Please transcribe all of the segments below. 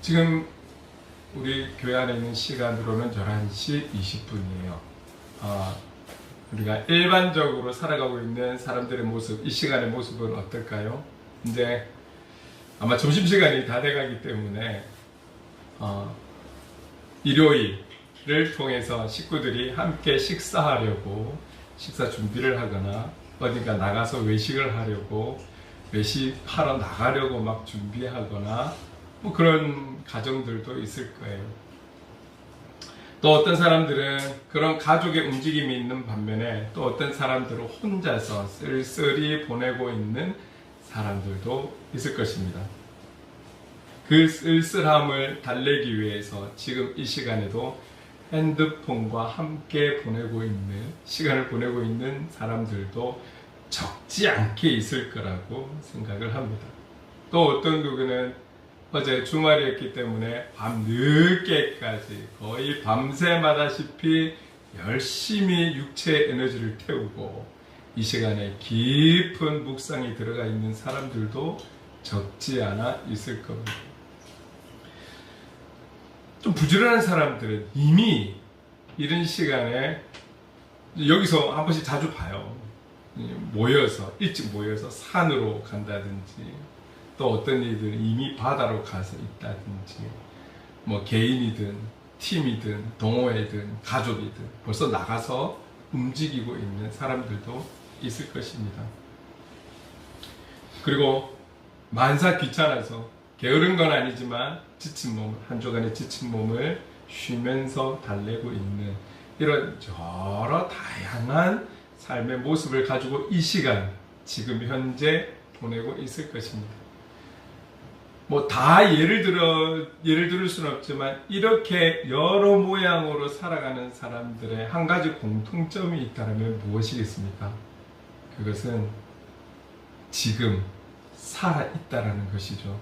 지금 우리 교회 안에 있는 시간으로는 11시 20분이에요. 우리가 일반적으로 살아가고 있는 사람들의 모습, 이 시간의 모습은 어떨까요? 이제 아마 점심시간이 다 돼가기 때문에 일요일을 통해서 식구들이 함께 식사하려고 식사 준비를 하거나 어딘가 나가서 외식을 하려고 외식하러 나가려고 막 준비하거나 뭐 그런 가정들도 있을 거예요. 또 어떤 사람들은 그런 가족의 움직임이 있는 반면에 또 어떤 사람들은 혼자서 쓸쓸히 보내고 있는 사람들도 있을 것입니다. 그 쓸쓸함을 달래기 위해서 지금 이 시간에도 핸드폰과 함께 시간을 보내고 있는 사람들도 적지 않게 있을 거라고 생각을 합니다. 또 어떤 누구는 어제 주말이었기 때문에 밤 늦게까지 거의 밤새마다시피 열심히 육체의 에너지를 태우고 이 시간에 깊은 묵상이 들어가 있는 사람들도 적지 않아 있을 겁니다. 좀 부지런한 사람들은 이미 이런 시간에 여기서 한 번씩 자주 봐요. 일찍 모여서 산으로 간다든지 또 어떤 이들은 이미 바다로 가서 있다든지 뭐 개인이든 팀이든 동호회든 가족이든 벌써 나가서 움직이고 있는 사람들도 있을 것입니다. 그리고 만사 귀찮아서 게으른 건 아니지만 지친 몸, 한 주간의 지친 몸을 쉬면서 달래고 있는 이런 여러 다양한 삶의 모습을 가지고 이 시간, 지금 현재 보내고 있을 것입니다. 뭐 다 예를 들을 수는 없지만 이렇게 여러 모양으로 살아가는 사람들의 한 가지 공통점이 있다면 무엇이겠습니까? 그것은 지금 살아있다라는 것이죠.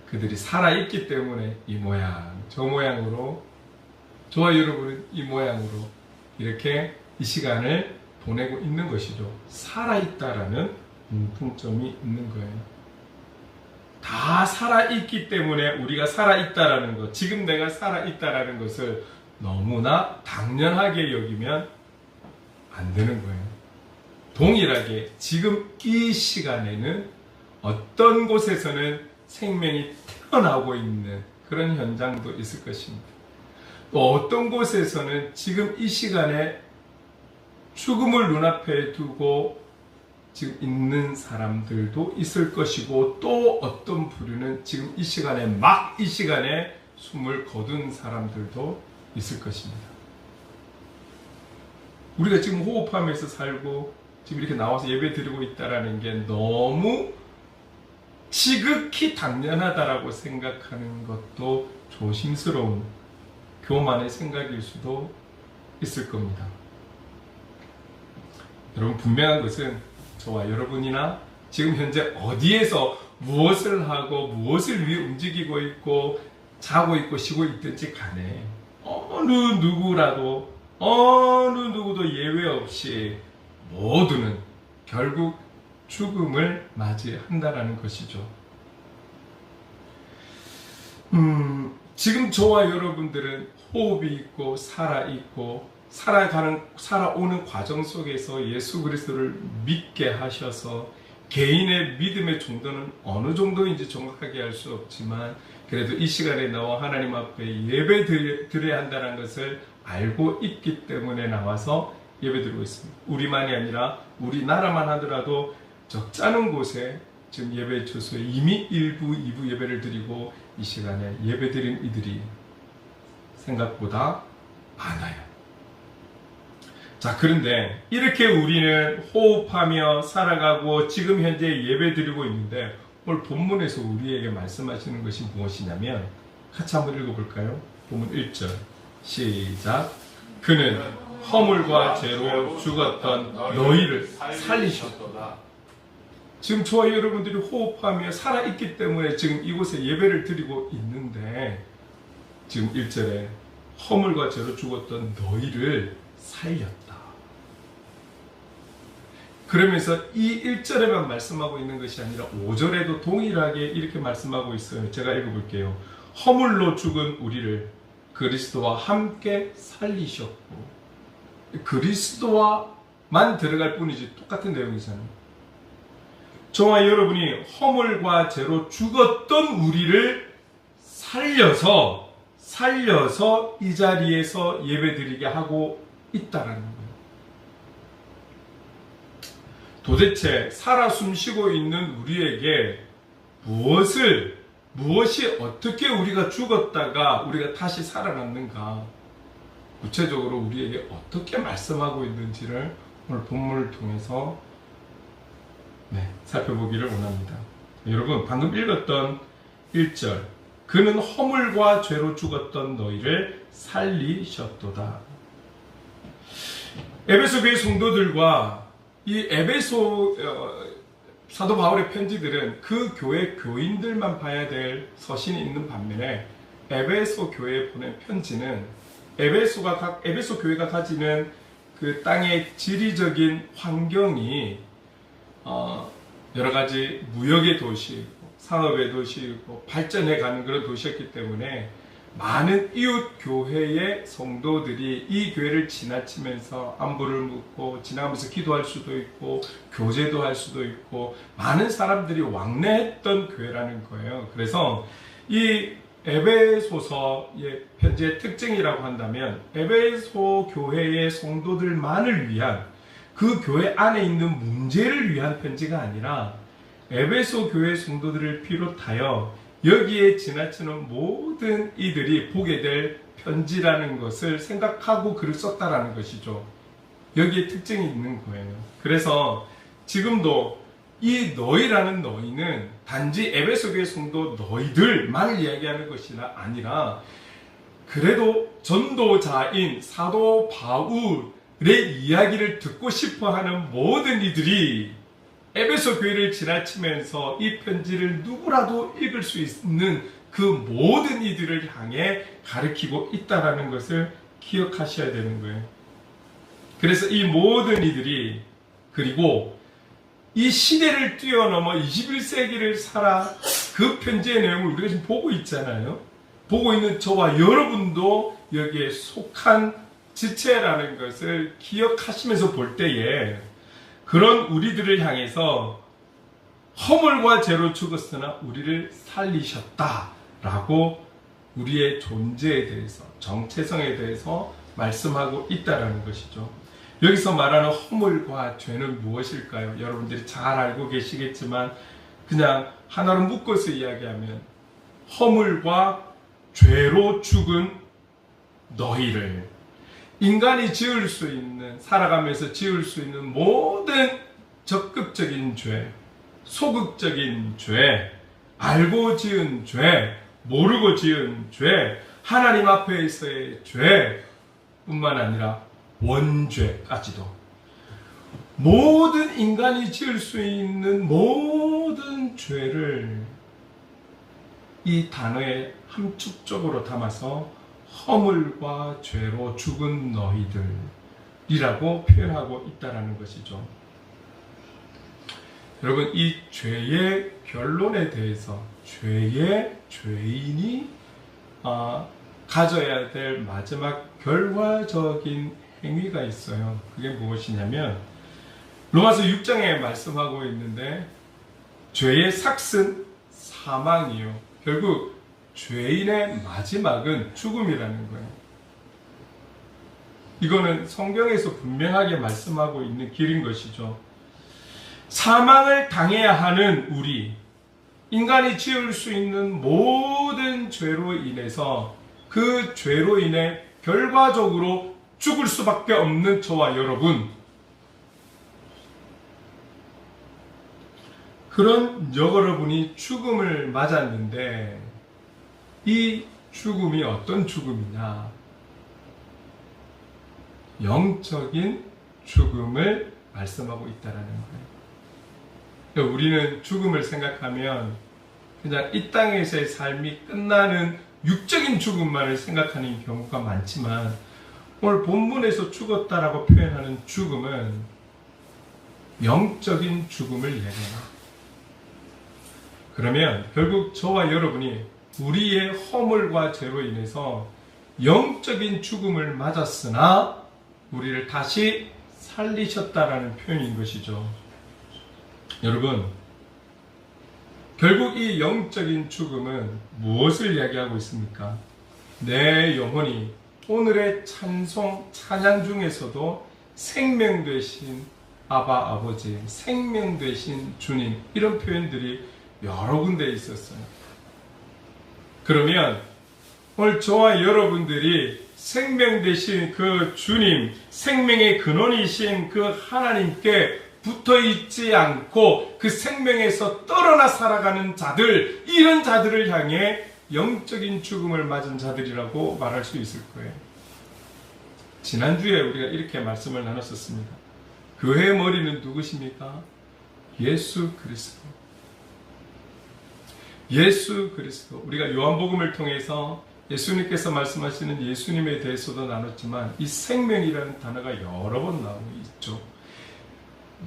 그들이 살아있기 때문에 이 모양, 저 모양으로, 저와 여러분은 이 모양으로 이렇게 이 시간을 보내고 있는 것이죠. 살아있다라는 공통점이 있는 거예요. 다 살아있기 때문에 우리가 살아있다라는 것, 지금 내가 살아있다라는 것을 너무나 당연하게 여기면 안 되는 거예요. 동일하게 지금 이 시간에는 어떤 곳에서는 생명이 태어나고 있는 그런 현장도 있을 것입니다. 또 어떤 곳에서는 지금 이 시간에 죽음을 눈앞에 두고 지금 있는 사람들도 있을 것이고 또 어떤 부류는 지금 이 시간에 숨을 거둔 사람들도 있을 것입니다. 우리가 지금 호흡하면서 살고 지금 이렇게 나와서 예배 드리고 있다는 게 너무 지극히 당연하다라고 생각하는 것도 조심스러운 교만의 생각일 수도 있을 겁니다. 여러분, 분명한 것은 저와 여러분이나 지금 현재 어디에서 무엇을 하고 무엇을 위해 움직이고 있고 자고 있고 쉬고 있든지 간에 어느 누구도 예외 없이 모두는 결국 죽음을 맞이한다는 것이죠. 지금 저와 여러분들은 호흡이 있고 살아있고 살아오는 과정 속에서 예수 그리스도를 믿게 하셔서 개인의 믿음의 정도는 어느 정도인지 정확하게 알 수 없지만 그래도 이 시간에 나와 하나님 앞에 예배 드려야 한다는 것을 알고 있기 때문에 나와서 예배 드리고 있습니다. 우리만이 아니라 우리나라만 하더라도 적지 않은 곳에 지금 예배 주소에 이미 1부, 2부 예배를 드리고 이 시간에 예배 드린 이들이 생각보다 많아요. 자, 그런데 이렇게 우리는 호흡하며 살아가고 지금 현재 예배 드리고 있는데 오늘 본문에서 우리에게 말씀하시는 것이 무엇이냐면 같이 한번 읽어볼까요? 본문 1절 시작. 그는 허물과 죄로 죽었던 너희를 살리셨도다. 지금 저와 여러분들이 호흡하며 살아있기 때문에 지금 이곳에 예배를 드리고 있는데 지금 1절에 허물과 죄로 죽었던 너희를 살렸다. 그러면서 이 1절에만 말씀하고 있는 것이 아니라 5절에도 동일하게 이렇게 말씀하고 있어요. 제가 읽어볼게요. 허물로 죽은 우리를 그리스도와 함께 살리셨고, 그리스도와만 들어갈 뿐이지 똑같은 내용이잖아요. 저와 여러분이 허물과 죄로 죽었던 우리를 살려서 이 자리에서 예배드리게 하고 있다라는 거예요. 도대체 살아 숨쉬고 있는 우리에게 무엇이 어떻게 우리가 죽었다가 우리가 다시 살아났는가, 구체적으로 우리에게 어떻게 말씀하고 있는지를 오늘 본문을 통해서 살펴보기를 원합니다. 여러분, 방금 읽었던 1절, 그는 허물과 죄로 죽었던 너희를 살리셨도다. 에베소 교회 성도들과 이 에베소 사도 바울의 편지들은 그 교회 교인들만 봐야 될 서신이 있는 반면에, 에베소 교회에 보낸 편지는 에베소 교회가 가지는 그 땅의 지리적인 환경이 여러 가지 무역의 도시이고 상업의 도시이고 발전해가는 그런 도시였기 때문에 많은 이웃 교회의 성도들이 이 교회를 지나치면서 안부를 묻고 지나가면서 기도할 수도 있고 교제도 할 수도 있고 많은 사람들이 왕래했던 교회라는 거예요. 그래서 이 에베소서의 편지의 특징이라고 한다면, 에베소 교회의 성도들만을 위한, 그 교회 안에 있는 문제를 위한 편지가 아니라 에베소 교회 성도들을 비롯하여 여기에 지나치는 모든 이들이 보게 될 편지라는 것을 생각하고 글을 썼다라는 것이죠. 여기에 특징이 있는 거예요. 그래서 지금도 이 너희라는 너희는 단지 에베소 교회 성도 너희들만을 이야기하는 것이 아니라, 그래도 전도자인 사도 바울의 이야기를 듣고 싶어하는 모든 이들이 에베소 교회를 지나치면서 이 편지를 누구라도 읽을 수 있는 그 모든 이들을 향해 가리키고 있다는 것을 기억하셔야 되는 거예요. 그래서 이 모든 이들이, 그리고 이 시대를 뛰어넘어 21세기를 살아 그 편지의 내용을 우리가 지금 보고 있잖아요. 보고 있는 저와 여러분도 여기에 속한 지체라는 것을 기억하시면서 볼 때에, 그런 우리들을 향해서 허물과 죄로 죽었으나 우리를 살리셨다라고 우리의 존재에 대해서, 정체성에 대해서 말씀하고 있다라는 것이죠. 여기서 말하는 허물과 죄는 무엇일까요? 여러분들이 잘 알고 계시겠지만 그냥 하나로 묶어서 이야기하면, 허물과 죄로 죽은 너희를, 인간이 지을 수 있는, 살아가면서 지을 수 있는 모든 적극적인 죄, 소극적인 죄, 알고 지은 죄, 모르고 지은 죄, 하나님 앞에서의 죄 뿐만 아니라 원죄까지도, 모든 인간이 지을 수 있는 모든 죄를 이 단어에 함축적으로 담아서 허물과 죄로 죽은 너희들이라고 표현하고 있다는 것이죠. 여러분, 이 죄의 결론에 대해서, 죄인이 가져야 될 마지막 결과적인 행위가 있어요. 그게 무엇이냐면, 로마서 6장에 말씀하고 있는데, 죄의 삭은 사망이요. 결국 죄인의 마지막은 죽음이라는 거예요. 이거는 성경에서 분명하게 말씀하고 있는 길인 것이죠. 사망을 당해야 하는 우리, 인간이 지을 수 있는 모든 죄로 인해서, 그 죄로 인해 결과적으로 죽을 수밖에 없는 저와 여러분, 그런 여러분이 죽음을 맞았는데, 이 죽음이 어떤 죽음이냐? 영적인 죽음을 말씀하고 있다는 거예요. 우리는 죽음을 생각하면 그냥 이 땅에서의 삶이 끝나는 육적인 죽음만을 생각하는 경우가 많지만, 오늘 본문에서 죽었다라고 표현하는 죽음은 영적인 죽음을 얘기해요. 그러면 결국 저와 여러분이 우리의 허물과 죄로 인해서 영적인 죽음을 맞았으나 우리를 다시 살리셨다라는 표현인 것이죠. 여러분, 결국 이 영적인 죽음은 무엇을 이야기하고 있습니까? 내 영혼이 오늘의 찬양 중에서도 생명 되신 아바 아버지, 생명 되신 주님, 이런 표현들이 여러 군데 있었어요. 그러면 오늘 저와 여러분들이 생명 되신 그 주님, 생명의 근원이신 그 하나님께 붙어 있지 않고 그 생명에서 떨어나 살아가는 자들, 이런 자들을 향해 영적인 죽음을 맞은 자들이라고 말할 수 있을 거예요. 지난주에 우리가 이렇게 말씀을 나눴었습니다. 교회의 머리는 누구십니까? 예수 그리스도. 예수 그리스도. 우리가 요한복음을 통해서 예수님께서 말씀하시는 예수님에 대해서도 나눴지만 이 생명이라는 단어가 여러 번 나오고 있죠.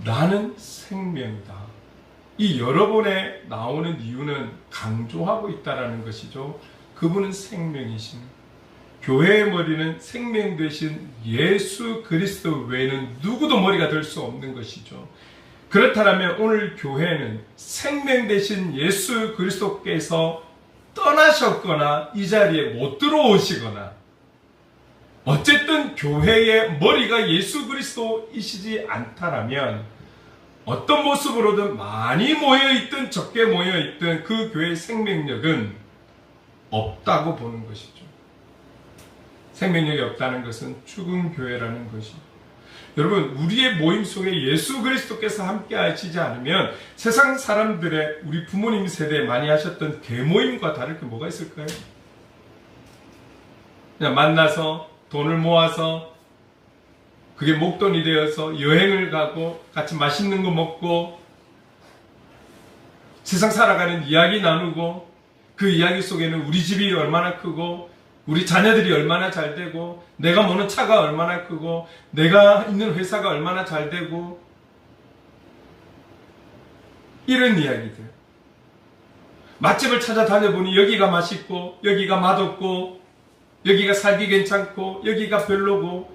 나는 생명이다. 이 여러 번에 나오는 이유는 강조하고 있다는 것이죠. 그분은 생명이신, 교회의 머리는 생명 되신 예수 그리스도 외에는 누구도 머리가 될 수 없는 것이죠. 그렇다면 오늘 교회는 생명 되신 예수 그리스도께서 떠나셨거나 이 자리에 못 들어오시거나 어쨌든 교회의 머리가 예수 그리스도이시지 않다라면 어떤 모습으로든 많이 모여있든 적게 모여있든 그 교회의 생명력은 없다고 보는 것이죠. 생명력이 없다는 것은 죽은 교회라는 것이죠. 여러분, 우리의 모임 속에 예수 그리스도께서 함께 하시지 않으면 세상 사람들의, 우리 부모님 세대에 많이 하셨던 대모임과 다를 게 뭐가 있을까요? 그냥 만나서 돈을 모아서 그게 목돈이 되어서 여행을 가고 같이 맛있는 거 먹고 세상 살아가는 이야기 나누고 그 이야기 속에는 우리 집이 얼마나 크고 우리 자녀들이 얼마나 잘 되고 내가 모는 차가 얼마나 크고 내가 있는 회사가 얼마나 잘 되고 이런 이야기들. 맛집을 찾아다녀보니 여기가 맛있고 여기가 맛없고 여기가 살기 괜찮고 여기가 별로고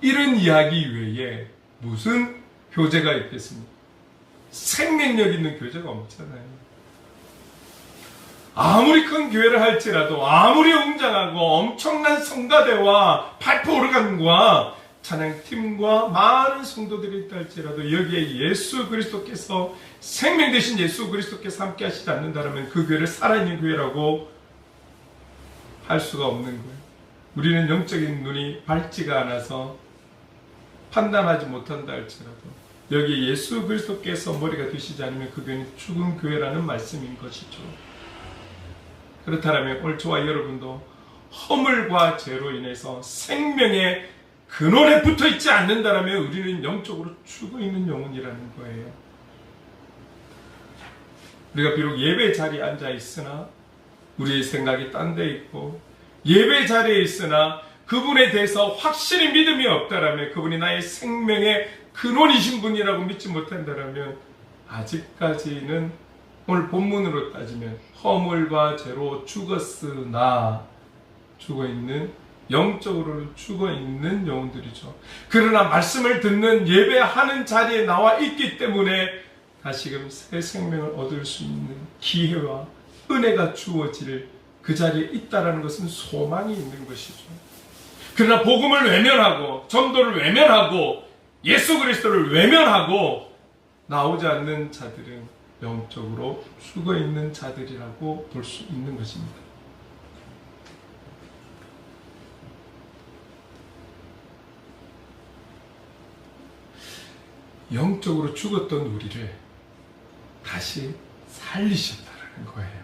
이런 이야기 외에 무슨 교제가 있겠습니까? 생명력 있는 교제가 없잖아요. 아무리 큰 교회를 할지라도 아무리 웅장하고 엄청난 성가대와 발표 오르간과 찬양팀과 많은 성도들이 있다 할지라도 여기에 예수 그리스도께서 생명 되신 예수 그리스도께서 함께 하시지 않는다면 그 교회를 살아있는 교회라고 할 수가 없는 거예요. 우리는 영적인 눈이 밝지가 않아서 판단하지 못한다 할지라도 여기에 예수 그리스도께서 머리가 되시지 않으면 그 교회는 죽은 교회라는 말씀인 것이죠. 그렇다면 오늘 저와 여러분도 허물과 죄로 인해서 생명의 근원에 붙어 있지 않는다면 우리는 영적으로 죽어 있는 영혼이라는 거예요. 우리가 비록 예배 자리에 앉아 있으나 우리의 생각이 딴 데 있고 예배 자리에 있으나 그분에 대해서 확실히 믿음이 없다라면 그분이 나의 생명의 근원이신 분이라고 믿지 못한다라면 아직까지는 오늘 본문으로 따지면 허물과 죄로 죽었으나 죽어있는, 영적으로 죽어있는 영혼들이죠. 그러나 말씀을 듣는 예배하는 자리에 나와 있기 때문에 다시금 새 생명을 얻을 수 있는 기회와 은혜가 주어질 그 자리에 있다는 것은 소망이 있는 것이죠. 그러나 복음을 외면하고 전도를 외면하고 예수 그리스도를 외면하고 나오지 않는 자들은 영적으로 죽어있는 자들이라고 볼 수 있는 것입니다. 영적으로 죽었던 우리를 다시 살리셨다는 거예요.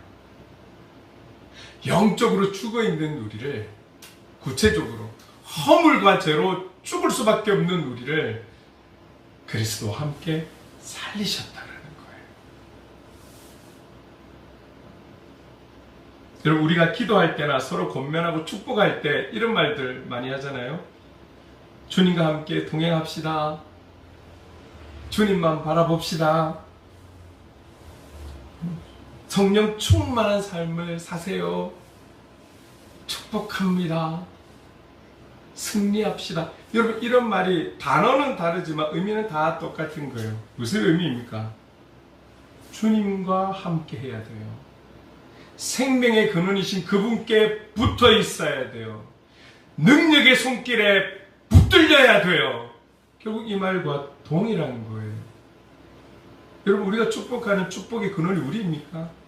영적으로 죽어있는 우리를 구체적으로 허물과 죄로 죽을 수밖에 없는 우리를 그리스도와 함께 살리셨다는 거예요. 여러분, 우리가 기도할 때나 서로 권면하고 축복할 때 이런 말들 많이 하잖아요. 주님과 함께 동행합시다. 주님만 바라봅시다. 성령 충만한 삶을 사세요. 축복합니다. 승리합시다. 여러분, 이런 말이 단어는 다르지만 의미는 다 똑같은 거예요. 무슨 의미입니까? 주님과 함께 해야 돼요. 생명의 근원이신 그분께 붙어 있어야 돼요. 능력의 손길에 붙들려야 돼요. 결국 이 말과 동일한 거예요. 여러분, 우리가 축복하는 축복의 근원이 우리입니까?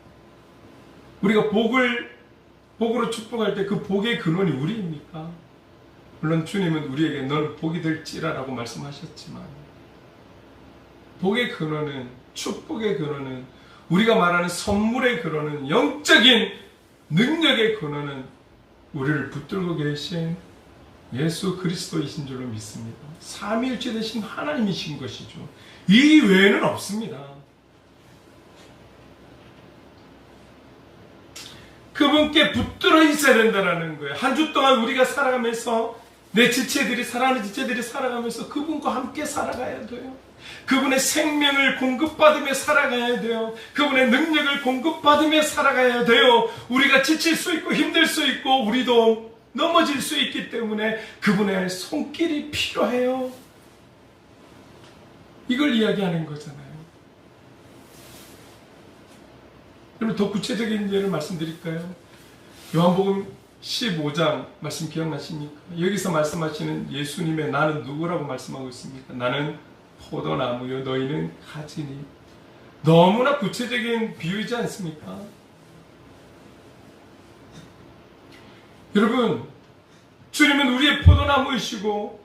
우리가 복으로 축복할 때 그 복의 근원이 우리입니까? 물론 주님은 우리에게 너는 복이 될지라라고 말씀하셨지만, 복의 근원은, 축복의 근원은, 우리가 말하는 선물의 근원은, 영적인 능력의 근원은 우리를 붙들고 계신 예수 그리스도이신 줄로 믿습니다. 삼위일체 되신 하나님이신 것이죠. 이 외에는 없습니다. 그분께 붙들어 있어야 된다는 거예요. 한 주 동안 우리가 살아가면서, 내 지체들이, 사랑하는 지체들이 살아가면서 그분과 함께 살아가야 돼요. 그분의 생명을 공급받으며 살아가야 돼요. 그분의 능력을 공급받으며 살아가야 돼요. 우리가 지칠 수 있고 힘들 수 있고 우리도 넘어질 수 있기 때문에 그분의 손길이 필요해요. 이걸 이야기하는 거잖아요. 여러분, 더 구체적인 예를 말씀드릴까요? 요한복음 15장 말씀 기억나십니까? 여기서 말씀하시는 예수님의 나는 누구라고 말씀하고 있습니까? 나는 포도나무요 너희는 가지니. 너무나 구체적인 비유이지 않습니까? 여러분, 주님은 우리의 포도나무이시고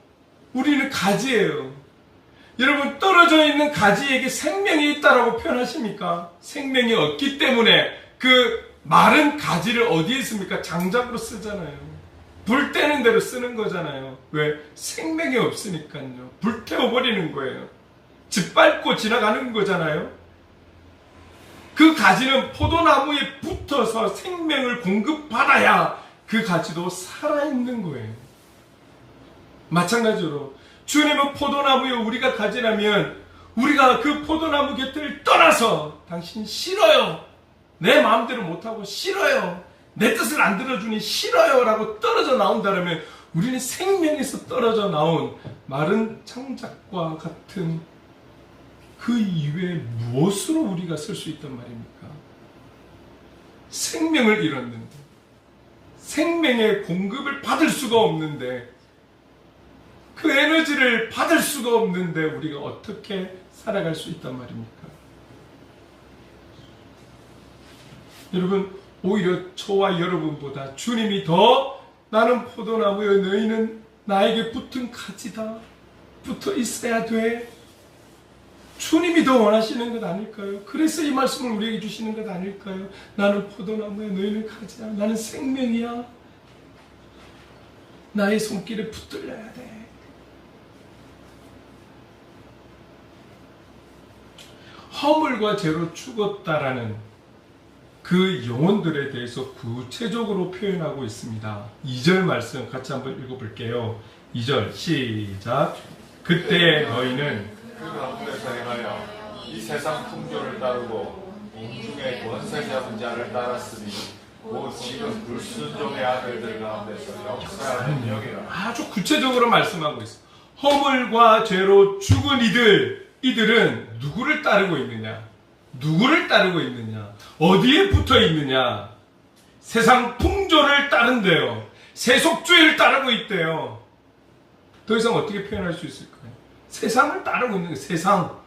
우리는 가지예요. 여러분, 떨어져 있는 가지에게 생명이 있다라고 표현하십니까? 생명이 없기 때문에 그 마른 가지를 어디에 씁니까? 장작으로 쓰잖아요. 불 때는 대로 쓰는 거잖아요. 왜? 생명이 없으니까요. 불태워버리는 거예요. 짓밟고 지나가는 거잖아요. 그 가지는 포도나무에 붙어서 생명을 공급받아야 그 가지도 살아있는 거예요. 마찬가지로 주님은 포도나무요 우리가 가지라면 우리가 그 포도나무 곁을 떠나서 당신 싫어요, 내 마음대로 못하고 싫어요, 내 뜻을 안 들어주니 싫어요 라고 떨어져 나온다면 우리는 생명에서 떨어져 나온 마른 창작과 같은 그 이외에 무엇으로 우리가 쓸 수 있단 말입니까? 생명을 잃었는데, 생명의 공급을 받을 수가 없는데, 그 에너지를 받을 수가 없는데 우리가 어떻게 살아갈 수 있단 말입니까? 여러분, 오히려 저와 여러분보다 주님이 더 나는 포도나무여 너희는 나에게 붙은 가지다, 붙어 있어야 돼, 주님이 더 원하시는 것 아닐까요? 그래서 이 말씀을 우리에게 주시는 것 아닐까요? 나는 포도나무야 너희는 가지야, 나는 생명이야, 나의 손길에 붙들려야 돼. 허물과 죄로 죽었다라는 그 영혼들에 대해서 구체적으로 표현하고 있습니다. 2절 말씀 같이 한번 읽어볼게요. 2절 시작. 그때 너희는 그 가운데서 행하여 이 세상 풍조를 따르고 공중의 권세 잡은 자를 따랐으니 곧 지금 불순종의 아들들 가운데서 역사하는 영이라. 아주 구체적으로 말씀하고 있어요. 허물과 죄로 죽은 이들은 누구를 따르고 있느냐? 누구를 따르고 있느냐? 어디에 붙어 있느냐? 세상 풍조를 따른대요. 세속주의를 따르고 있대요. 더 이상 어떻게 표현할 수 있을까요? 세상을 따르고 있는 거예요. 세상.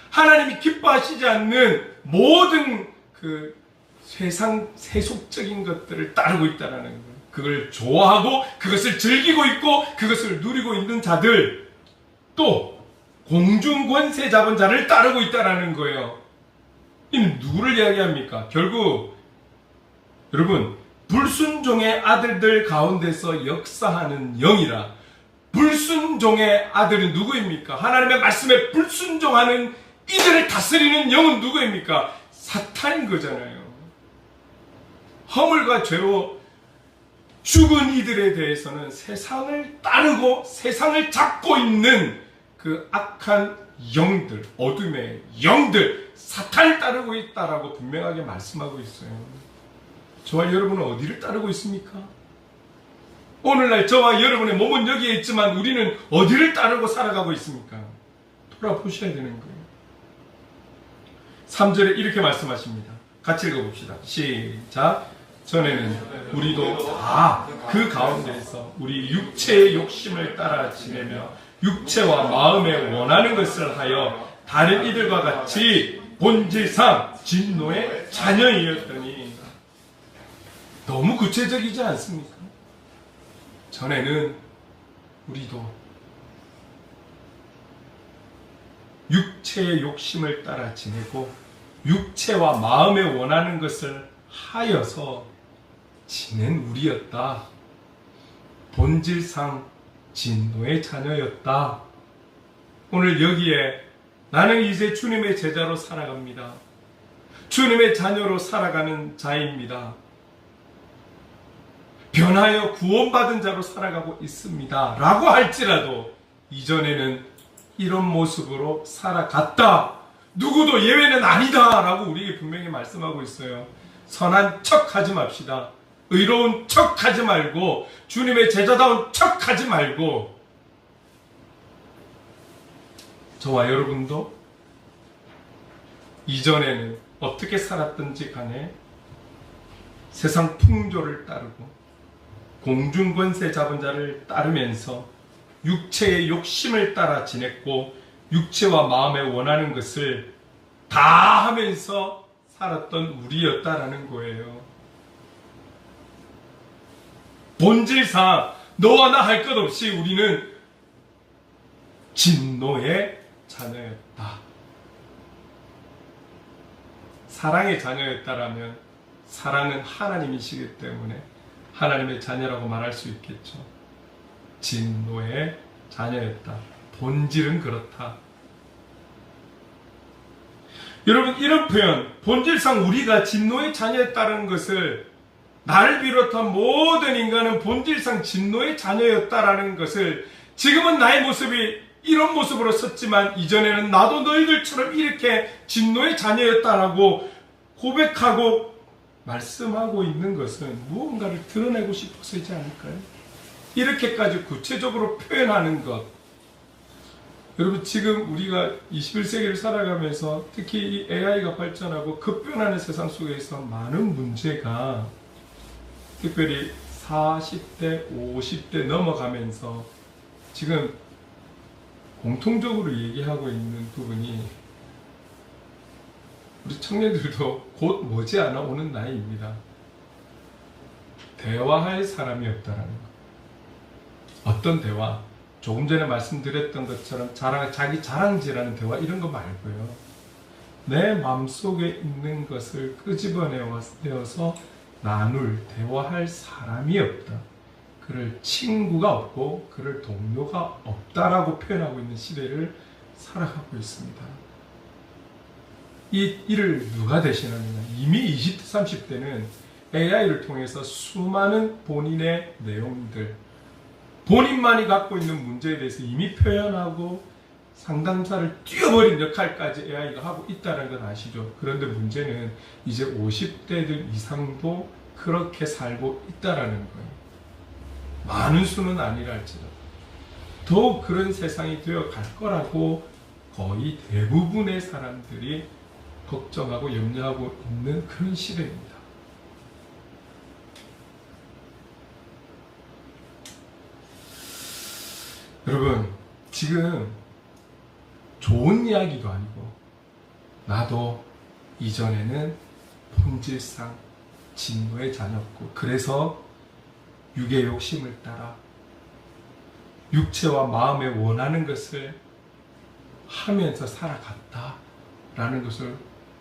하나님이 기뻐하시지 않는 모든 그 세속적인 것들을 따르고 있다는 거예요. 그걸 좋아하고 그것을 즐기고 있고 그것을 누리고 있는 자들, 또 공중권세 잡은 자를 따르고 있다는 거예요. 이 누구를 이야기합니까? 결국 여러분, 불순종의 아들들 가운데서 역사하는 영이라. 불순종의 아들은 누구입니까? 하나님의 말씀에 불순종하는 이들을 다스리는 영은 누구입니까? 사탄인 거잖아요. 허물과 죄로 죽은 이들에 대해서는 세상을 따르고 세상을 잡고 있는 그 악한 영들, 어둠의 영들, 사탄을 따르고 있다라고 분명하게 말씀하고 있어요. 저와 여러분은 어디를 따르고 있습니까? 오늘날 저와 여러분의 몸은 여기에 있지만 우리는 어디를 따르고 살아가고 있습니까? 돌아보셔야 되는 거예요. 3절에 이렇게 말씀하십니다. 같이 읽어봅시다. 시작. 전에는 우리도 다 그 가운데에서 우리 육체의 욕심을 따라 지내며 육체와 마음에 원하는 것을 하여 다른 이들과 같이 본질상 진노의 자녀이었더니, 너무 구체적이지 않습니까? 전에는 우리도 육체의 욕심을 따라 지내고 육체와 마음에 원하는 것을 하여서 지낸 우리였다. 본질상 진노의 자녀였다. 오늘 여기에 나는 이제 주님의 제자로 살아갑니다. 주님의 자녀로 살아가는 자입니다. 변하여 구원받은 자로 살아가고 있습니다. 라고 할지라도 이전에는 이런 모습으로 살아갔다. 누구도 예외는 아니다. 라고 우리에게 분명히 말씀하고 있어요. 선한 척 하지 맙시다. 의로운 척 하지 말고 주님의 제자다운 척 하지 말고, 저와 여러분도 이전에는 어떻게 살았든지 간에 세상 풍조를 따르고 공중권세 잡은 자를 따르면서 육체의 욕심을 따라 지냈고 육체와 마음에 원하는 것을 다 하면서 살았던 우리였다라는 거예요. 본질상 너와 나 할 것 없이 우리는 진노의 자녀였다. 사랑의 자녀였다라면 사랑은 하나님이시기 때문에 하나님의 자녀라고 말할 수 있겠죠. 진노의 자녀였다. 본질은 그렇다. 여러분, 이런 표현, 본질상 우리가 진노의 자녀였다는 것을, 나를 비롯한 모든 인간은 본질상 진노의 자녀였다라는 것을, 지금은 나의 모습이 이런 모습으로 섰지만 이전에는 나도 너희들처럼 이렇게 진노의 자녀였다라고 고백하고 말씀하고 있는 것은 무언가를 드러내고 싶어서이지 않을까요? 이렇게까지 구체적으로 표현하는 것. 여러분, 지금 우리가 21세기를 살아가면서 특히 이 AI가 발전하고 급변하는 세상 속에서 많은 문제가, 특별히 40대, 50대 넘어가면서 지금 공통적으로 얘기하고 있는 부분이, 우리 청년들도 곧 머지않아 오는 나이입니다. 대화할 사람이 없다라는 것. 어떤 대화? 조금 전에 말씀드렸던 것처럼 자기 자랑질하는 대화, 이런 거 말고요. 내 마음속에 있는 것을 끄집어내어서 나눌, 대화할 사람이 없다. 그를 친구가 없고 그를 동료가 없다라고 표현하고 있는 시대를 살아가고 있습니다. 이 일을 누가 대신하느냐? 이미 20대, 30대는 AI를 통해서 수많은 본인의 내용들, 본인만이 갖고 있는 문제에 대해서 이미 표현하고 상담사를 띄워버린 역할까지 AI가 하고 있다는 건 아시죠? 그런데 문제는 이제 50대들 이상도 그렇게 살고 있다는 거예요. 많은 수는 아니라 할지라도 더욱 그런 세상이 되어 갈 거라고 거의 대부분의 사람들이 걱정하고 염려하고 있는 그런 시대입니다. 여러분, 지금 좋은 이야기도 아니고, 나도 이전에는 본질상 진노의 자녀였고, 그래서 육의 욕심을 따라 육체와 마음에 원하는 것을 하면서 살아갔다라는 것을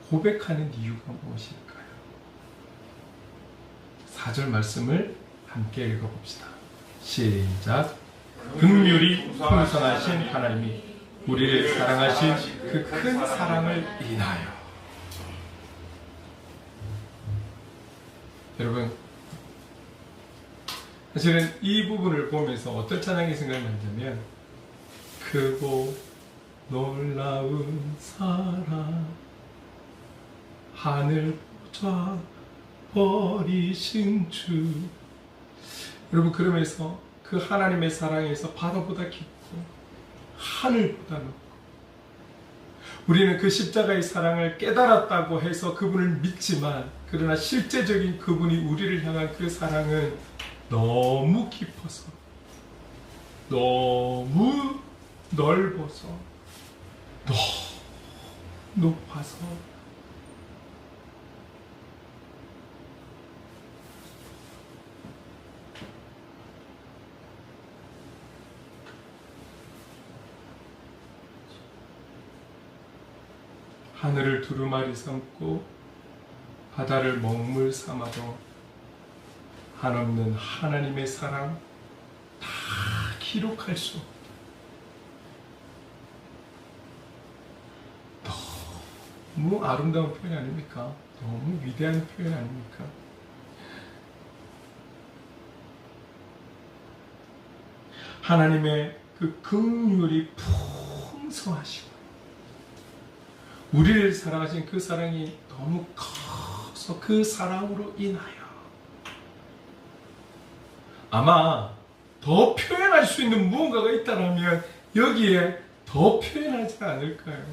고백하는 이유가 무엇일까요? 4절 말씀을 함께 읽어봅시다. 시작. 긍휼이 풍성하신 하나님이 우리를 사랑하신 그 큰 사랑을 인하여. 여러분, 사실은 이 부분을 보면서 어떤 찬양이 생각나냐면, 크고 놀라운 사랑 하늘 보좌 버리신 주. 여러분, 그러면서 그 하나님의 사랑에서 바다보다 깊고 하늘보다 높고, 우리는 그 십자가의 사랑을 깨달았다고 해서 그분을 믿지만, 그러나 실제적인 그분이 우리를 향한 그 사랑은 너무 깊어서, 너무 넓어서, 너무 높아서, 하늘을 두루마리 삼고 바다를 먹물 삼아도 한없는 하나님의 사랑 다 기록할 수 없다. 너무 아름다운 표현 아닙니까? 너무 위대한 표현 아닙니까? 하나님의 그 긍휼이 풍성하시고, 우리를 사랑하신 그 사랑이 너무 커서 그 사랑으로 인하여 아마 더 표현할 수 있는 무언가가 있다면 여기에 더 표현하지 않을까요?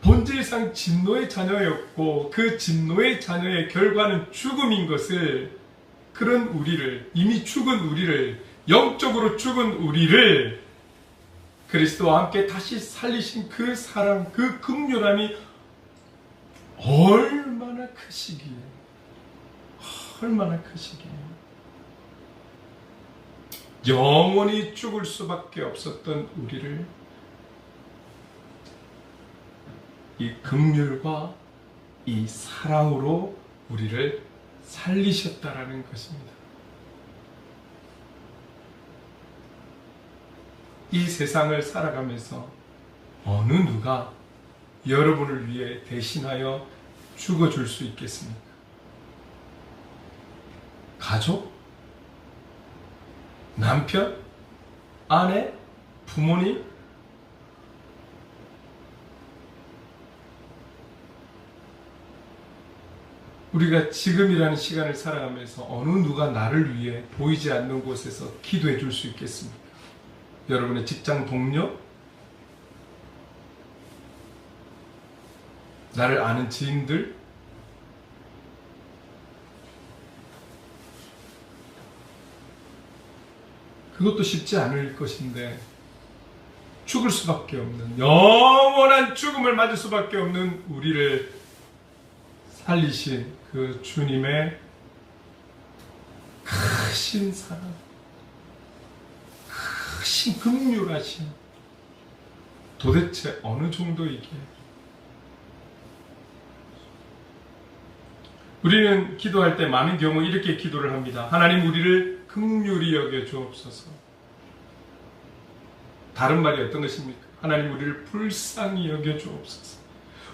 본질상 진노의 자녀였고, 그 진노의 자녀의 결과는 죽음인 것을, 그런 우리를, 이미 죽은 우리를, 영적으로 죽은 우리를 그리스도와 함께 다시 살리신 그 사랑, 그 긍휼함이 얼마나 크시기에, 얼마나 크시기에, 영원히 죽을 수밖에 없었던 우리를 이 긍휼과 이 사랑으로 우리를 살리셨다라는 것입니다. 이 세상을 살아가면서 어느 누가 여러분을 위해 대신하여 죽어줄 수 있겠습니까? 가족? 남편? 아내? 부모님? 우리가 지금이라는 시간을 살아가면서 어느 누가 나를 위해 보이지 않는 곳에서 기도해 줄 수 있겠습니까? 여러분의 직장 동료? 나를 아는 지인들? 그것도 쉽지 않을 것인데, 죽을 수밖에 없는, 영원한 죽음을 맞을 수밖에 없는 우리를 살리신 그 주님의 크신 사랑, 크신 긍휼하심, 도대체 어느 정도이기에. 우리는 기도할 때 많은 경우 이렇게 기도를 합니다. 하나님, 우리를 긍휼히 여겨 주옵소서. 다른 말이 어떤 것입니까? 하나님, 우리를 불쌍히 여겨 주옵소서.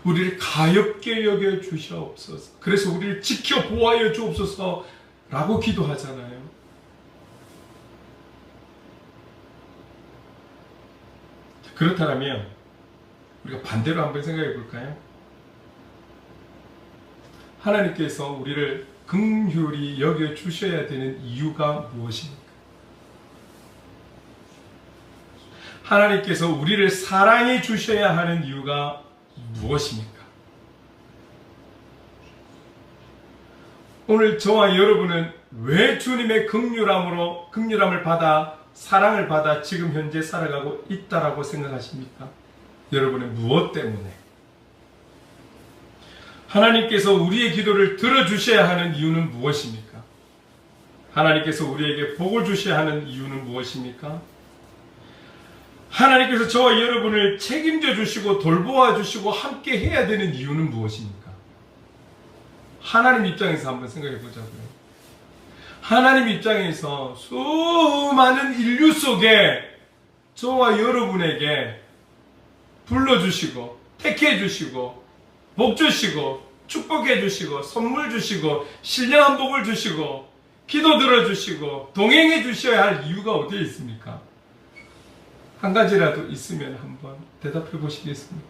우리를 가엾게 여겨 주시옵소서. 그래서 우리를 지켜 보호하여 주옵소서 라고 기도하잖아요. 그렇다면 우리가 반대로 한번 생각해 볼까요? 하나님께서 우리를 긍휼히 여겨 주셔야 되는 이유가 무엇입니까? 하나님께서 우리를 사랑해 주셔야 하는 이유가 무엇입니까? 오늘 저와 여러분은 왜 주님의 긍휼함을 받아, 사랑을 받아 지금 현재 살아가고 있다라고 생각하십니까? 여러분의 무엇 때문에? 하나님께서 우리의 기도를 들어주셔야 하는 이유는 무엇입니까? 하나님께서 우리에게 복을 주셔야 하는 이유는 무엇입니까? 하나님께서 저와 여러분을 책임져 주시고 돌보아 주시고 함께 해야 되는 이유는 무엇입니까? 하나님 입장에서 한번 생각해 보자고요. 하나님 입장에서 수많은 인류 속에 저와 여러분에게 불러주시고 택해 주시고 복 주시고 축복해 주시고 선물 주시고 신령한 복을 주시고 기도 들어주시고 동행해 주셔야 할 이유가 어디에 있습니까? 한 가지라도 있으면 한번 대답해 보시겠습니까?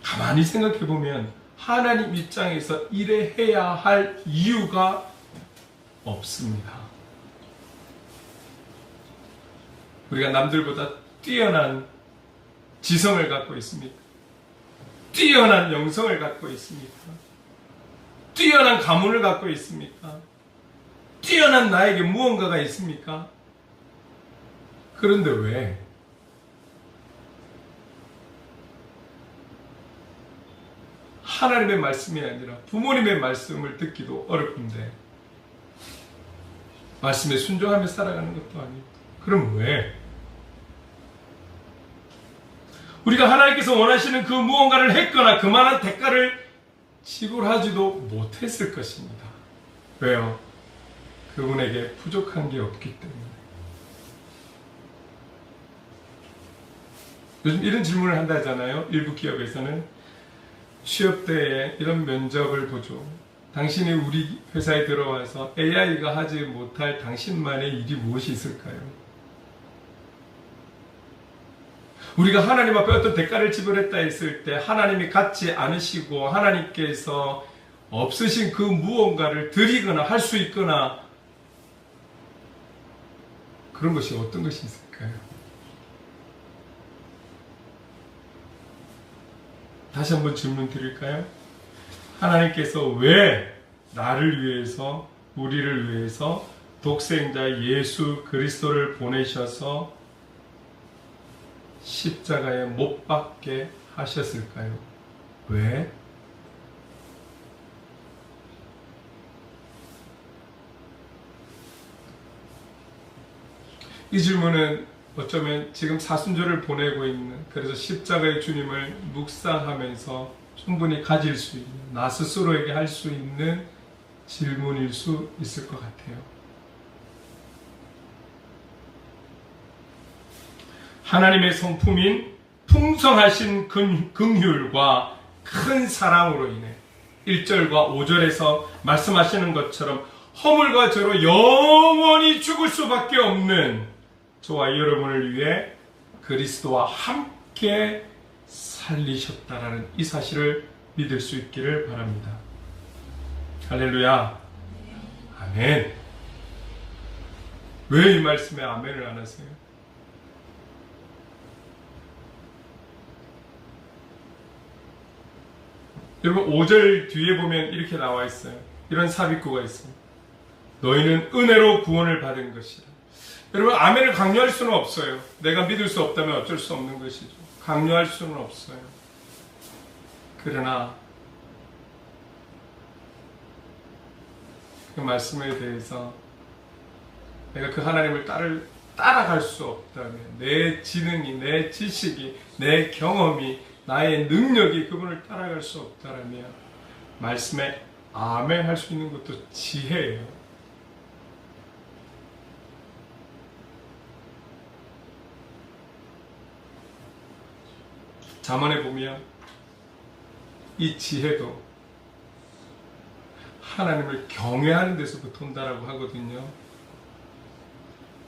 가만히 생각해 보면 하나님 입장에서 이래 해야 할 이유가 없습니다. 우리가 남들보다 뛰어난 지성을 갖고 있습니까? 뛰어난 영성을 갖고 있습니까? 뛰어난 가문을 갖고 있습니까? 뛰어난 나에게 무언가가 있습니까? 그런데 왜? 하나님의 말씀이 아니라 부모님의 말씀을 듣기도 어렵던데 말씀에 순종하며 살아가는 것도 아니고 그럼 왜? 우리가 하나님께서 원하시는 그 무언가를 했거나 그만한 대가를 지불하지도 못했을 것입니다. 왜요? 그분에게 부족한 게 없기 때문에. 요즘 이런 질문을 한다 하잖아요. 일부 기업에서는 취업 때에 이런 면접을 보죠. 당신이 우리 회사에 들어와서 AI가 하지 못할 당신만의 일이 무엇이 있을까요? 우리가 하나님 앞에 어떤 대가를 지불했다 했을 때 하나님이 갖지 않으시고 하나님께서 없으신 그 무언가를 드리거나 할 수 있거나 그런 것이 어떤 것이 있을까요? 다시 한번 질문 드릴까요? 하나님께서 왜 나를 위해서 우리를 위해서 독생자 예수 그리스도를 보내셔서 십자가에 못 박게 하셨을까요? 왜? 이 질문은 어쩌면 지금 사순절을 보내고 있는 그래서 십자가의 주님을 묵상하면서 충분히 가질 수 있는 나 스스로에게 할 수 있는 질문일 수 있을 것 같아요. 하나님의 성품인 풍성하신 긍휼과 큰 사랑으로 인해 1절과 5절에서 말씀하시는 것처럼 허물과 죄로 영원히 죽을 수밖에 없는 저와 여러분을 위해 그리스도와 함께 살리셨다라는 이 사실을 믿을 수 있기를 바랍니다. 할렐루야. 아멘. 왜 이 말씀에 아멘을 안 하세요? 여러분 5절 뒤에 보면 이렇게 나와 있어요. 이런 삽입구가 있어요. 너희는 은혜로 구원을 받은 것이라. 여러분 아멘을 강요할 수는 없어요. 내가 믿을 수 없다면 어쩔 수 없는 것이죠. 강요할 수는 없어요. 그러나 그 말씀에 대해서 내가 그 하나님을 따라갈 수 없다면 내 지능이, 내 지식이, 내 경험이, 나의 능력이 그분을 따라갈 수 없다면 말씀에 아멘 할 수 있는 것도 지혜예요. 잠언에 보면 이 지혜도 하나님을 경외하는 데서부터 온다라고 하거든요.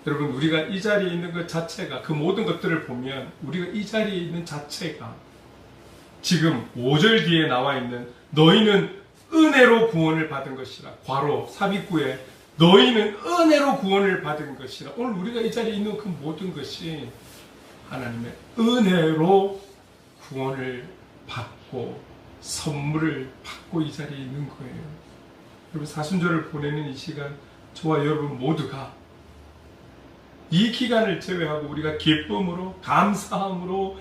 여러분 우리가 이 자리에 있는 것 자체가 그 모든 것들을 보면 우리가 이 자리에 있는 자체가 지금 5절 뒤에 나와 있는 너희는 은혜로 구원을 받은 것이라 괄호 삽입구에 너희는 은혜로 구원을 받은 것이라 오늘 우리가 이 자리에 있는 그 모든 것이 하나님의 은혜로 구원을 받고 선물을 받고 이 자리에 있는 거예요. 여러분 사순절을 보내는 이 시간 저와 여러분 모두가 이 기간을 제외하고 우리가 기쁨으로 감사함으로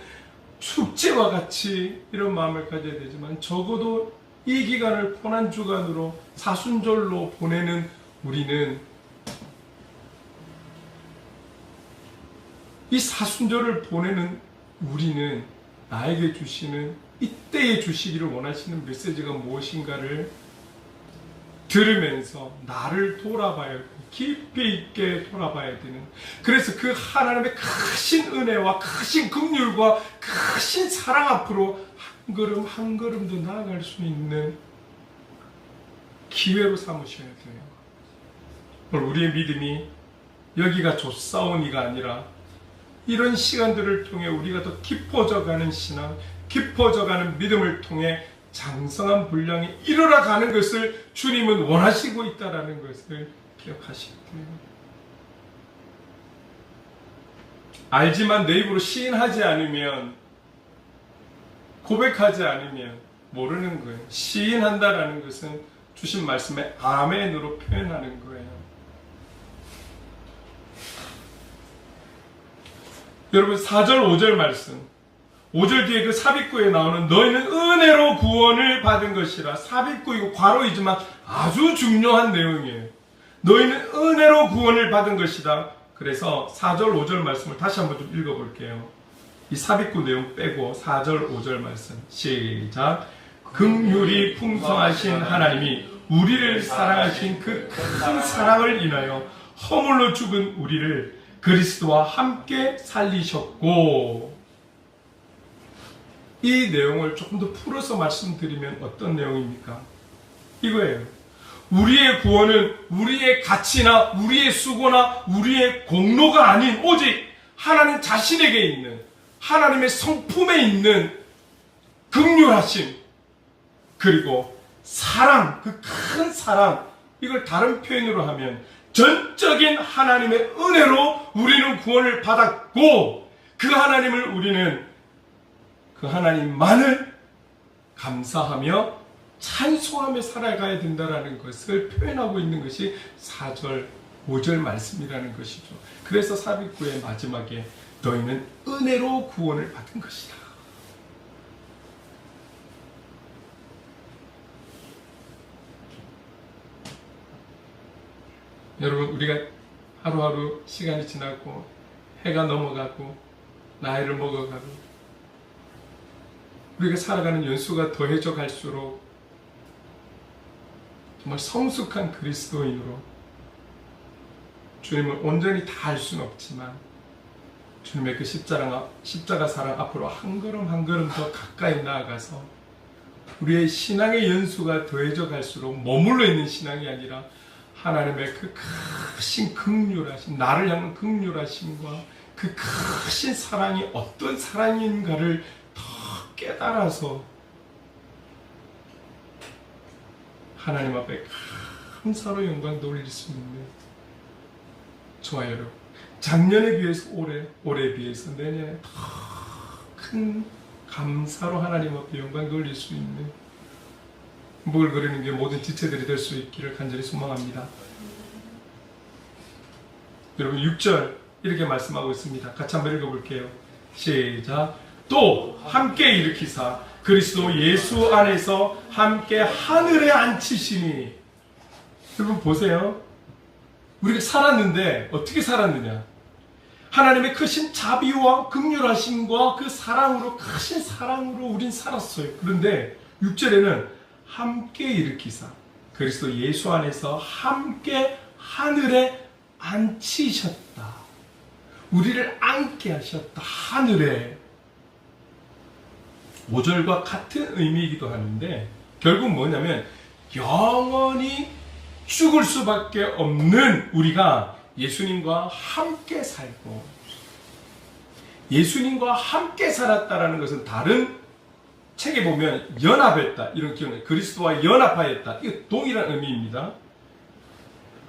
축제와 같이 이런 마음을 가져야 되지만 적어도 이 기간을 고난주간으로 사순절로 보내는 우리는 이 사순절을 보내는 우리는 나에게 주시는 이때에 주시기를 원하시는 메시지가 무엇인가를 들으면서 나를 돌아봐야 돼. 깊이 있게 돌아봐야 되는 그래서 그 하나님의 크신 은혜와 크신 긍휼과 크신 사랑 앞으로 한 걸음 한 걸음 더 나아갈 수 있는 기회로 삼으셔야 돼요. 오늘 우리의 믿음이 여기가 좋사오니가 아니라 이런 시간들을 통해 우리가 더 깊어져가는 신앙, 깊어져가는 믿음을 통해 장성한 분량에 이르러가는 것을 주님은 원하시고 있다는 것을 기억하시기 때문에 알지만 내 입으로 시인하지 않으면, 고백하지 않으면 모르는 거예요. 시인한다라는 것은 주신 말씀에 아멘으로 표현하는 거예요. 여러분 4절 5절 말씀, 5절 뒤에 그 삽입구에 나오는 너희는 은혜로 구원을 받은 것이라. 삽입구 이거 괄호이지만 아주 중요한 내용이에요. 너희는 은혜로 구원을 받은 것이다. 그래서 4절 5절 말씀을 다시 한번 좀 읽어볼게요. 이 삽입구 내용 빼고 4절 5절 말씀 시작. 긍휼이 풍성하신 하나님이 우리를 사랑하신 그 큰 사랑을 인하여 허물로 죽은 우리를 그리스도와 함께 살리셨고. 이 내용을 조금 더 풀어서 말씀드리면 어떤 내용입니까? 이거예요. 우리의 구원은 우리의 가치나 우리의 수고나 우리의 공로가 아닌 오직 하나님 자신에게 있는, 하나님의 성품에 있는 긍휼하심, 그리고 사랑, 그 큰 사랑, 이걸 다른 표현으로 하면 전적인 하나님의 은혜로 우리는 구원을 받았고, 그 하나님을 우리는 그 하나님만을 감사하며 찬송하며 살아가야 된다는 것을 표현하고 있는 것이 4절 5절 말씀이라는 것이죠. 그래서 삽입구의 마지막에 너희는 은혜로 구원을 받은 것이다. 여러분, 우리가 하루하루 시간이 지나고 해가 넘어가고 나이를 먹어가고 우리가 살아가는 연수가 더해져 갈수록 정말 성숙한 그리스도인으로 주님을 온전히 다 알 수는 없지만 주님의 그 십자가 사랑 앞으로 한 걸음 한 걸음 더 가까이 나아가서 우리의 신앙의 연수가 더해져 갈수록 머물러 있는 신앙이 아니라 하나님의 그 크신 긍휼하심, 나를 향한 긍휼하심과 그 크신 사랑이 어떤 사랑인가를 더 깨달아서 하나님 앞에 감사로 영광 돌릴 수 있는 저와 여러분, 작년에 비해서 올해에 비해서 내년에 더 큰 감사로 하나님 앞에 영광 돌릴 수 있는 뭘 그리는 게 모든 지체들이 될 수 있기를 간절히 소망합니다. 여러분 6절 이렇게 말씀하고 있습니다. 같이 한번 읽어볼게요. 시작. 또 함께 일으키사 그리스도 예수 안에서 함께 하늘에 앉히시니. 여러분 보세요. 우리가 살았는데 어떻게 살았느냐? 하나님의 크신 자비와 긍휼하심과 그 사랑으로, 크신 사랑으로 우린 살았어요. 그런데 6절에는 함께 일으키사 그리스도 예수 안에서 함께 하늘에 앉히셨다. 우리를 앉게 하셨다. 하늘에. 5절과 같은 의미이기도 하는데 결국 뭐냐면 영원히 죽을 수밖에 없는 우리가 예수님과 함께 살고, 예수님과 함께 살았다라는 것은 다른 책에 보면 연합했다 이런 기억나요. 그리스도와 연합하였다. 이거 동일한 의미입니다.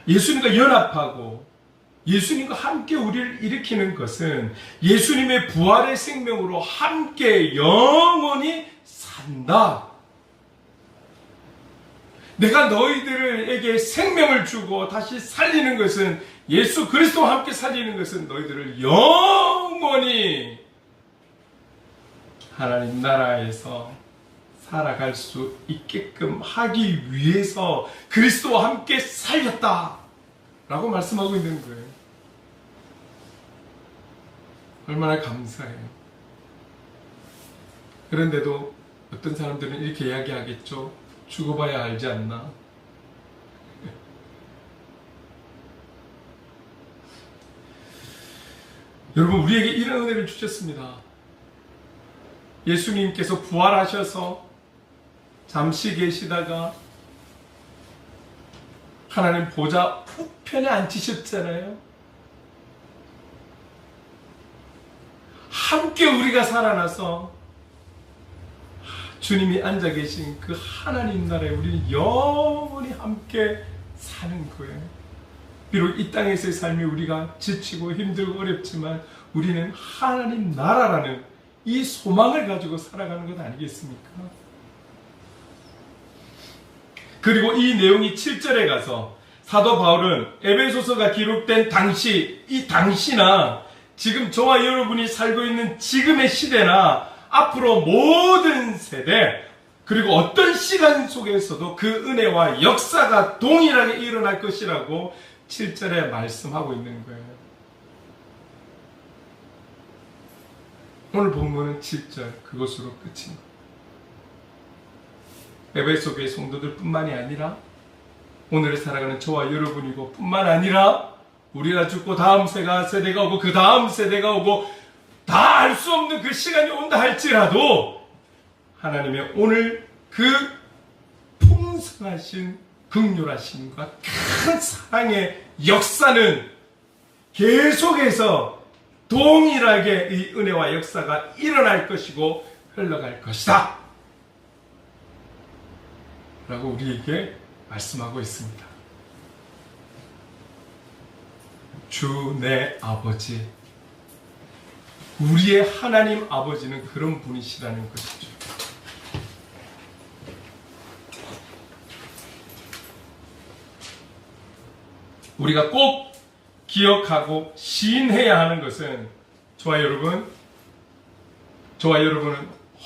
예수님과 연합하고 예수님과 함께 우리를 일으키는 것은 예수님의 부활의 생명으로 함께 영원히 산다. 내가 너희들에게 생명을 주고 다시 살리는 것은, 예수 그리스도와 함께 살리는 것은 너희들을 영원히 하나님 나라에서 살아갈 수 있게끔 하기 위해서 그리스도와 함께 살렸다 라고 말씀하고 있는 거예요. 얼마나 감사해요. 그런데도 어떤 사람들은 이렇게 이야기하겠죠. 죽어봐야 알지 않나. 여러분, 우리에게 이런 은혜를 주셨습니다. 예수님께서 부활하셔서 잠시 계시다가 하나님 보좌 우편에 앉히셨잖아요. 함께 우리가 살아나서 주님이 앉아 계신 그 하나님 나라에 우리는 영원히 함께 사는 거예요. 비록 이 땅에서의 삶이 우리가 지치고 힘들고 어렵지만 우리는 하나님 나라라는 이 소망을 가지고 살아가는 것 아니겠습니까? 그리고 이 내용이 7절에 가서 사도 바울은 에베소서가 기록된 당시, 이 당시나 지금 저와 여러분이 살고 있는 지금의 시대나 앞으로 모든 세대, 그리고 어떤 시간 속에서도 그 은혜와 역사가 동일하게 일어날 것이라고 7절에 말씀하고 있는 거예요. 오늘 본문은 7절 그것으로 끝입니다. 에베소 교회 성도들 뿐만이 아니라 오늘을 살아가는 저와 여러분이고 뿐만 아니라 우리가 죽고 다음 세대가 오고 그 다음 세대가 오고 다 알 수 없는 그 시간이 온다 할지라도 하나님의 오늘 그 풍성하신 긍휼하심과 큰 사랑의 역사는 계속해서 동일하게 이 은혜와 역사가 일어날 것이고 흘러갈 것이다 라고 우리에게 말씀하고 있습니다. 주 내 아버지, 우리의 하나님 아버지는 그런 분이시라는 것이죠. 우리가 꼭 기억하고 시인해야 하는 것은 저와 여러분은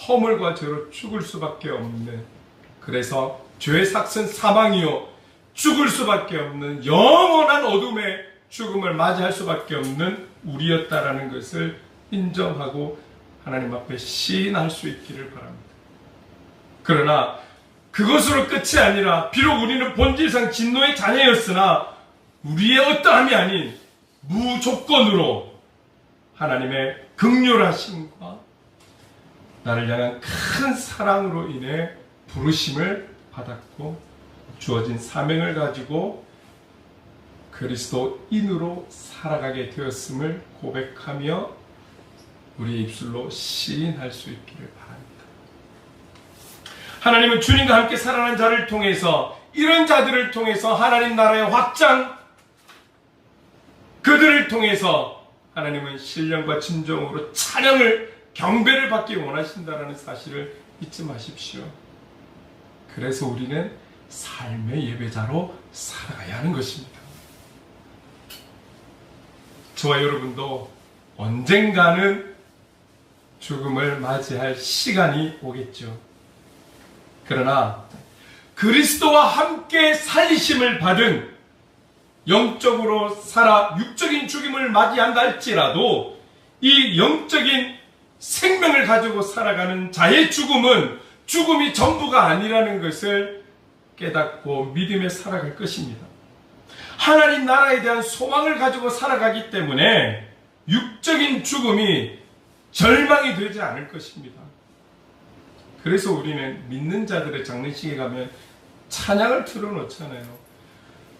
허물과 죄로 죽을 수밖에 없는, 그래서 죄의 삭은 사망이요 죽을 수밖에 없는 영원한 어둠의 죽음을 맞이할 수밖에 없는 우리였다라는 것을 인정하고 하나님 앞에 시인할 수 있기를 바랍니다. 그러나 그것으로 끝이 아니라 비록 우리는 본질상 진노의 자녀였으나 우리의 어떠함이 아닌 무조건으로 하나님의 긍휼하심과 나를 향한 큰 사랑으로 인해 부르심을 받았고 주어진 사명을 가지고 그리스도인으로 살아가게 되었음을 고백하며 우리의 입술로 시인할 수 있기를 바랍니다. 하나님은 주님과 함께 살아난 자를 통해서, 이런 자들을 통해서 하나님 나라의 확장, 그들을 통해서 하나님은 신령과 진정으로 찬양을, 경배를 받기 원하신다는 사실을 잊지 마십시오. 그래서 우리는 삶의 예배자로 살아가야 하는 것입니다. 저와 여러분도 언젠가는 죽음을 맞이할 시간이 오겠죠. 그러나 그리스도와 함께 살리심을 받은, 영적으로 살아 육적인 죽음을 맞이한다 할지라도 이 영적인 생명을 가지고 살아가는 자의 죽음은 죽음이 전부가 아니라는 것을 깨닫고 믿음에 살아갈 것입니다. 하나님 나라에 대한 소망을 가지고 살아가기 때문에 육적인 죽음이 절망이 되지 않을 것입니다. 그래서 우리는 믿는 자들의 장례식에 가면 찬양을 틀어놓잖아요.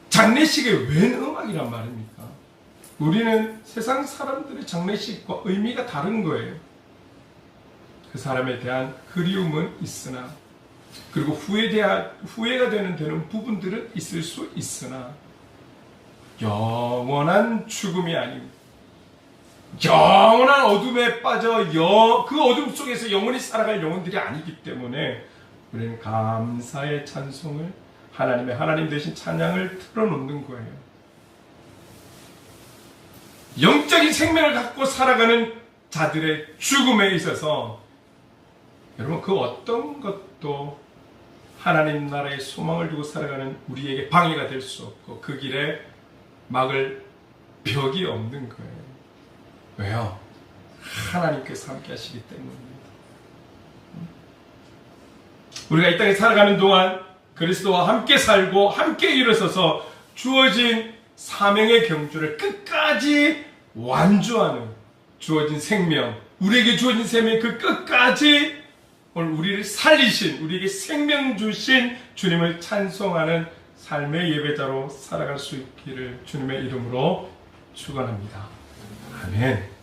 장례식에 웬 음악이란 말입니까? 우리는 세상 사람들의 장례식과 의미가 다른 거예요. 그 사람에 대한 그리움은 있으나, 그리고 후회가 되는 부분들은 있을 수 있으나 영원한 죽음이 아니고 영원한 어둠에 빠져 그 어둠 속에서 영원히 살아갈 영혼들이 아니기 때문에 우리는 감사의 찬송을, 하나님 되신 찬양을 틀어놓는 거예요. 영적인 생명을 갖고 살아가는 자들의 죽음에 있어서 여러분, 그 어떤 것도 하나님 나라의 소망을 두고 살아가는 우리에게 방해가 될 수 없고 그 길에 막을 벽이 없는 거예요. 왜요? 하나님께서 함께 하시기 때문입니다. 우리가 이 땅에 살아가는 동안 그리스도와 함께 살고 함께 일어서서 주어진 사명의 경주를 끝까지 완주하는, 주어진 생명, 우리에게 주어진 생명 그 끝까지 오늘 우리를 살리신, 우리에게 생명 주신 주님을 찬송하는 삶의 예배자로 살아갈 수 있기를 주님의 이름으로 축원합니다. 아멘.